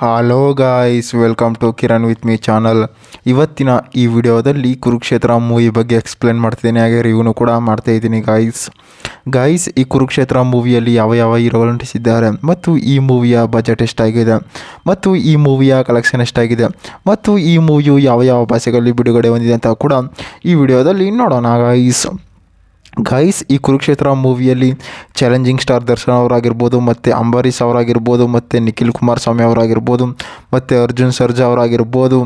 Hello guys, welcome to Kiran with me channel. ಇವತ್ತಿನ ಈ ವಿಡಿಯೋದಲ್ಲಿ ಕುರುಕ್ಷೇತ್ರ ಮೂವಿ ಬಗ್ಗೆ ಎಕ್ಸ್ಪ್ಲೇನ್ ಮಾಡ್ತಿದ್ದೀನಿ, ಹಾಗೆ ರಿವ್ಯೂನು ಕೂಡ ಮಾಡ್ತಾಯಿದ್ದೀನಿ ಗಾಯ್ಸ್. ಈ ಕುರುಕ್ಷೇತ್ರ ಮೂವಿಯಲ್ಲಿ ಯಾವ ಯಾವ ಹೀರೋಗಳು ನಟಿಸಿದ್ದಾರೆ, ಮತ್ತು ಈ ಮೂವಿಯ ಬಜೆಟ್ ಎಷ್ಟಾಗಿದೆ, ಮತ್ತು ಈ ಮೂವಿಯ ಕಲೆಕ್ಷನ್ ಎಷ್ಟಾಗಿದೆ, ಮತ್ತು ಈ ಮೂವಿಯು ಯಾವ ಯಾವ ಭಾಷೆಗಳಲ್ಲಿ ಬಿಡುಗಡೆ ಹೊಂದಿದೆ ಅಂತ ಕೂಡ ಈ ವಿಡಿಯೋದಲ್ಲಿ ನೋಡೋಣ ಗಾಯ್ಸ್. ಈ ಕುರುಕ್ಷೇತ್ರ ಮೂವಿಯಲ್ಲಿ ಚಾಲೆಂಜಿಂಗ್ ಸ್ಟಾರ್ ದರ್ಶನ್ ಅವರಾಗಿರ್ಬೋದು, ಮತ್ತು ಅಂಬರೀಷ್ ಅವರಾಗಿರ್ಬೋದು, ಮತ್ತು ನಿಖಿಲ್ ಕುಮಾರಸ್ವಾಮಿ ಅವರಾಗಿರ್ಬೋದು, ಮತ್ತು ಅರ್ಜುನ್ ಸರ್ಜಾ ಅವರಾಗಿರ್ಬೋದು,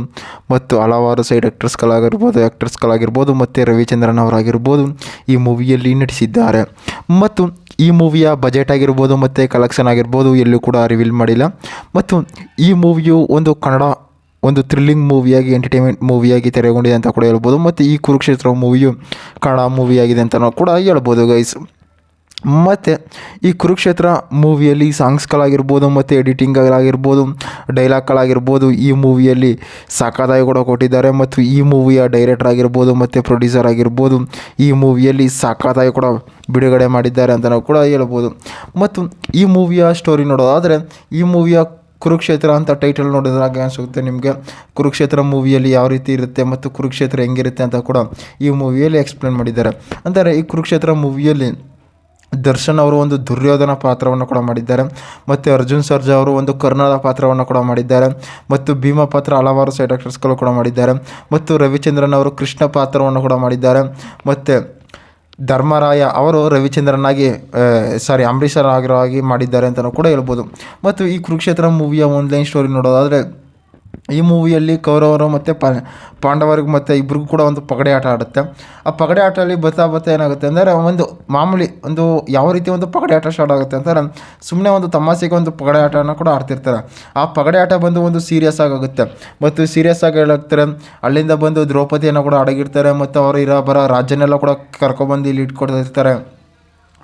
ಮತ್ತು ಹಲವಾರು ಸೈಡ್ ಆ್ಯಕ್ಟರ್ಸ್ಗಳಾಗಿರ್ಬೋದು, ಮತ್ತು ರವಿಚಂದ್ರನ್ ಅವರಾಗಿರ್ಬೋದು ಈ ಮೂವಿಯಲ್ಲಿ ನಟಿಸಿದ್ದಾರೆ. ಮತ್ತು ಈ ಮೂವಿಯ ಬಜೆಟ್ ಆಗಿರ್ಬೋದು ಮತ್ತು ಕಲೆಕ್ಷನ್ ಆಗಿರ್ಬೋದು ಎಲ್ಲೂ ಕೂಡ ರಿವೀಲ್ ಮಾಡಿಲ್ಲ. ಮತ್ತು ಈ ಮೂವಿಯು ಒಂದು ಥ್ರಿಲ್ಲಿಂಗ್ ಮೂವಿಯಾಗಿ, ಎಂಟರ್ಟೈನ್ಮೆಂಟ್ ಮೂವಿಯಾಗಿ ತೆರೆಗೊಂಡಿದೆ ಅಂತ ಕೂಡ ಹೇಳ್ಬೋದು. ಮತ್ತು ಈ ಕುರುಕ್ಷೇತ್ರ ಮೂವಿಯು ಕನ್ನಡ ಮೂವಿಯಾಗಿದೆ ಅಂತ ಕೂಡ ಹೇಳ್ಬೋದು ಗೈಸ್. ಮತ್ತು ಈ ಕುರುಕ್ಷೇತ್ರ ಮೂವಿಯಲ್ಲಿ ಸಾಂಗ್ಸ್ಗಳಾಗಿರ್ಬೋದು, ಮತ್ತು ಎಡಿಟಿಂಗ್ಗಳಾಗಿರ್ಬೋದು, ಡೈಲಾಗ್ಗಳಾಗಿರ್ಬೋದು ಈ ಮೂವಿಯಲ್ಲಿ ಸಖತ್ತಾಗಿ ಕೂಡ ಕೊಟ್ಟಿದ್ದಾರೆ. ಮತ್ತು ಈ ಮೂವಿಯ ಡೈರೆಕ್ಟರ್ ಆಗಿರ್ಬೋದು ಮತ್ತು ಪ್ರೊಡ್ಯೂಸರ್ ಆಗಿರ್ಬೋದು ಈ ಮೂವಿಯಲ್ಲಿ ಸಖತ್ತಾಗಿ ಕೂಡ ಬಿಡುಗಡೆ ಮಾಡಿದ್ದಾರೆ ಅಂತ ಕೂಡ ಹೇಳ್ಬೋದು. ಮತ್ತು ಈ ಮೂವಿಯ ಸ್ಟೋರಿ ನೋಡೋದಾದರೆ, ಈ ಮೂವಿಯ ಕುರುಕ್ಷೇತ್ರ ಅಂತ ಟೈಟಲ್ ನೋಡಿದಾಗ ಅನಿಸುತ್ತೆ ನಿಮಗೆ ಕುರುಕ್ಷೇತ್ರ ಮೂವಿಯಲ್ಲಿ ಯಾವ ರೀತಿ ಇರುತ್ತೆ ಮತ್ತು ಕುರುಕ್ಷೇತ್ರ ಹೆಂಗಿರುತ್ತೆ ಅಂತ ಕೂಡ ಈ ಮೂವಿಯಲ್ಲಿ ಎಕ್ಸ್ಪ್ಲೇನ್ ಮಾಡಿದ್ದಾರೆ. ಅಂದರೆ ಈ ಕುರುಕ್ಷೇತ್ರ ಮೂವಿಯಲ್ಲಿ ದರ್ಶನ್ ಅವರು ಒಂದು ದುರ್ಯೋಧನ ಪಾತ್ರವನ್ನು ಕೂಡ ಮಾಡಿದ್ದಾರೆ, ಮತ್ತು ಅರ್ಜುನ್ ಸರ್ಜಾ ಅವರು ಒಂದು ಕರ್ಣದ ಪಾತ್ರವನ್ನು ಕೂಡ ಮಾಡಿದ್ದಾರೆ, ಮತ್ತು ಭೀಮ ಪಾತ್ರ ಹಲವಾರು ಸೈಡ್ ಆ್ಯಕ್ಟರ್ಸ್ಗಳು ಕೂಡ ಮಾಡಿದ್ದಾರೆ, ಮತ್ತು ರವಿಚಂದ್ರನ್ ಅವರು ಕೃಷ್ಣ ಪಾತ್ರವನ್ನು ಕೂಡ ಮಾಡಿದ್ದಾರೆ, ಮತ್ತು ಧರ್ಮರಾಯ ಅವರು ಅಂಬರೀಷರಾಗಿ ಮಾಡಿದ್ದಾರೆ ಅಂತಲೂ ಕೂಡ ಹೇಳ್ಬೋದು. ಮತ್ತು ಈ ಕುರುಕ್ಷೇತ್ರ ಮೂವಿಯ ಆನ್ಲೈನ್ ಸ್ಟೋರಿ ನೋಡೋದಾದರೆ, ಈ ಮೂವಿಯಲ್ಲಿ ಕೌರವರು ಮತ್ತು ಪಾಂಡವರಿಗೂ ಮತ್ತು ಇಬ್ಬರಿಗೂ ಕೂಡ ಒಂದು ಪಗಡೆ ಆಟ ಆಡುತ್ತೆ. ಆ ಪಗಡೆ ಆಟದಲ್ಲಿ ಬರ್ತಾ ಏನಾಗುತ್ತೆ ಅಂದರೆ, ಒಂದು ಯಾವ ರೀತಿ ಒಂದು ಪಗಡೆ ಆಟ ಸ್ಟಾರ್ಟ್ ಆಗುತ್ತೆ ಅಂತಂದರೆ, ಸುಮ್ಮನೆ ಒಂದು ತಮಾಷೆಗೆ ಒಂದು ಪಗಡೆ ಆಟನ ಕೂಡ ಆಡ್ತಿರ್ತಾರೆ. ಆ ಪಗಡೆ ಆಟ ಬಂದು ಒಂದು ಸೀರಿಯಸ್ ಆಗುತ್ತೆ, ಮತ್ತು ಸೀರಿಯಸ್ ಆಗಿ ಹೇಳಾಗ್ತಾರೆ. ಅಲ್ಲಿಂದ ಬಂದು ದ್ರೌಪದಿಯನ್ನು ಕೂಡ ಅಡಗಿರ್ತಾರೆ, ಮತ್ತು ಅವರು ಬರೋ ರಾಜ್ಯನೆಲ್ಲ ಕೂಡ ಕರ್ಕೊಬಂದು ಇಲ್ಲಿ ಇಟ್ಕೊಡ್ತಿರ್ತಾರೆ.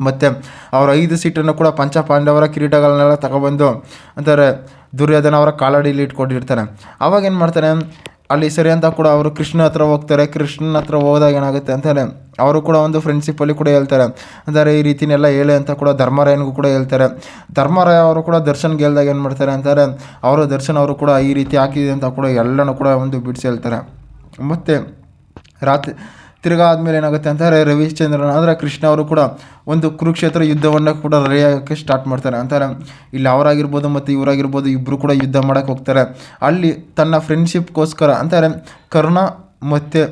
ಮತ್ತು ಅವರ 5 ಸೀಟನ್ನು ಕೂಡ ಪಂಚಪಾಂಡವರ ಕಿರೀಟಗಳನ್ನೆಲ್ಲ ತಗೊಬಂದು ಅಂತಾರೆ ದುರ್ಯೋಧನ ಅವರ ಕಾಲಡಿಯಲ್ಲಿ ಇಟ್ಕೊಂಡಿರ್ತಾನೆ. ಆವಾಗ ಏನು ಮಾಡ್ತಾನೆ, ಅಲ್ಲಿ ಸರಿ ಅಂತ ಕೂಡ ಅವರು ಕೃಷ್ಣ ಹತ್ರ ಹೋಗ್ತಾರೆ. ಕೃಷ್ಣನ ಹತ್ರ ಹೋದಾಗ ಏನಾಗುತ್ತೆ ಅಂತಾರೆ, ಅವರು ಕೂಡ ಒಂದು ಫ್ರೆಂಡ್ಶಿಪ್ಪಲ್ಲಿ ಕೂಡ ಹೇಳ್ತಾರೆ, ಅಂದರೆ ಈ ರೀತಿನೆಲ್ಲ ಹೇಳಿ ಅಂತ ಕೂಡ ಧರ್ಮರಾಯನಿಗೂ ಕೂಡ ಹೇಳ್ತಾರೆ. ಧರ್ಮರಾಯ ಅವರು ಕೂಡ ದರ್ಶನ್ಗೆ ಹೇಳ್ದಾಗ ಏನು ಮಾಡ್ತಾರೆ ಅಂತಾರೆ, ದರ್ಶನ್ ಅವರು ಕೂಡ ಈ ರೀತಿ ಹಾಕಿದೆ ಅಂತ ಕೂಡ ಎಲ್ಲನೂ ಕೂಡ ಒಂದು ಬಿಡಿಸಿ ಹೇಳ್ತಾರೆ. ಮತ್ತು ತಿರ್ಗಾ ಆದಮೇಲೆ ಏನಾಗುತ್ತೆ ಅಂತಾರೆ, ರವಿಚಂದ್ರನ್ ಅಂದರೆ ಕೃಷ್ಣ ಅವರು ಕೂಡ ಒಂದು ಕುರುಕ್ಷೇತ್ರ ಯುದ್ಧವನ್ನು ಕೂಡ ರೆಡಿಯಾಗೋಕ್ಕೆ ಸ್ಟಾರ್ಟ್ ಮಾಡ್ತಾರೆ. ಅಂತಾರೆ ಇಲ್ಲಿ ಅವರಾಗಿರ್ಬೋದು ಮತ್ತು ಇವರಾಗಿರ್ಬೋದು ಇಬ್ಬರು ಕೂಡ ಯುದ್ಧ ಮಾಡೋಕ್ಕೆ ಹೋಗ್ತಾರೆ. ಅಲ್ಲಿ ತನ್ನ ಫ್ರೆಂಡ್ಶಿಪ್ಗೋಸ್ಕರ ಅಂತಾರೆ ಕರ್ಣ ಮತ್ತು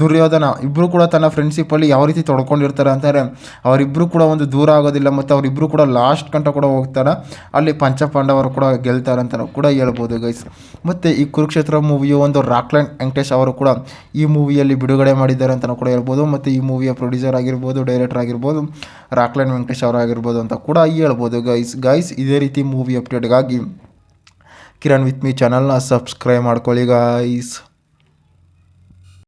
ದುರ್ಯೋಧನ ಇಬ್ಬರು ಕೂಡ ತನ್ನ ಫ್ರೆಂಡ್ಶಿಪ್ಪಲ್ಲಿ ಯಾವ ರೀತಿ ತೊಡ್ಕೊಂಡಿರ್ತಾರೆ ಅಂತಾರೆ, ಅವರಿಬ್ಬರು ಕೂಡ ಒಂದು ದೂರ ಆಗೋದಿಲ್ಲ, ಮತ್ತು ಅವರಿಬ್ಬರು ಕೂಡ ಲಾಸ್ಟ್ ಗಂಟ ಕೂಡ ಹೋಗ್ತಾರೆ. ಅಲ್ಲಿ ಪಂಚಪಾಂಡವರು ಕೂಡ ಗೆಲ್ತಾರೆ ಅಂತ ಕೂಡ ಹೇಳ್ಬೋದು ಗೈಸ್. ಮತ್ತು ಈ ಕುರುಕ್ಷೇತ್ರ ಮೂವಿಯು ಒಂದು ರಾಕ್ಲೈನ್ ವೆಂಕಟೇಶ್ ಅವರು ಕೂಡ ಈ ಮೂವಿಯಲ್ಲಿ ಬಿಡುಗಡೆ ಮಾಡಿದ್ದಾರೆ ಅಂತ ಕೂಡ ಹೇಳ್ಬೋದು. ಮತ್ತು ಈ ಮೂವಿಯ ಪ್ರೊಡ್ಯೂಸರ್ ಆಗಿರ್ಬೋದು, ಡೈರೆಕ್ಟರ್ ಆಗಿರ್ಬೋದು ರಾಕ್ಲೈನ್ ವೆಂಕಟೇಶ್ ಅವರಾಗಿರ್ಬೋದು ಅಂತ ಕೂಡ ಹೇಳ್ಬೋದು ಗೈಸ್. ಇದೇ ರೀತಿ ಮೂವಿ ಅಪ್ಡೇಟ್ಗಾಗಿ ಕಿರಣ್ ವಿತ್ ಮೀ ಚಾನಲ್ನ ಸಬ್ಸ್ಕ್ರೈಬ್ ಮಾಡ್ಕೊಳ್ಳಿ ಗೈಸ್.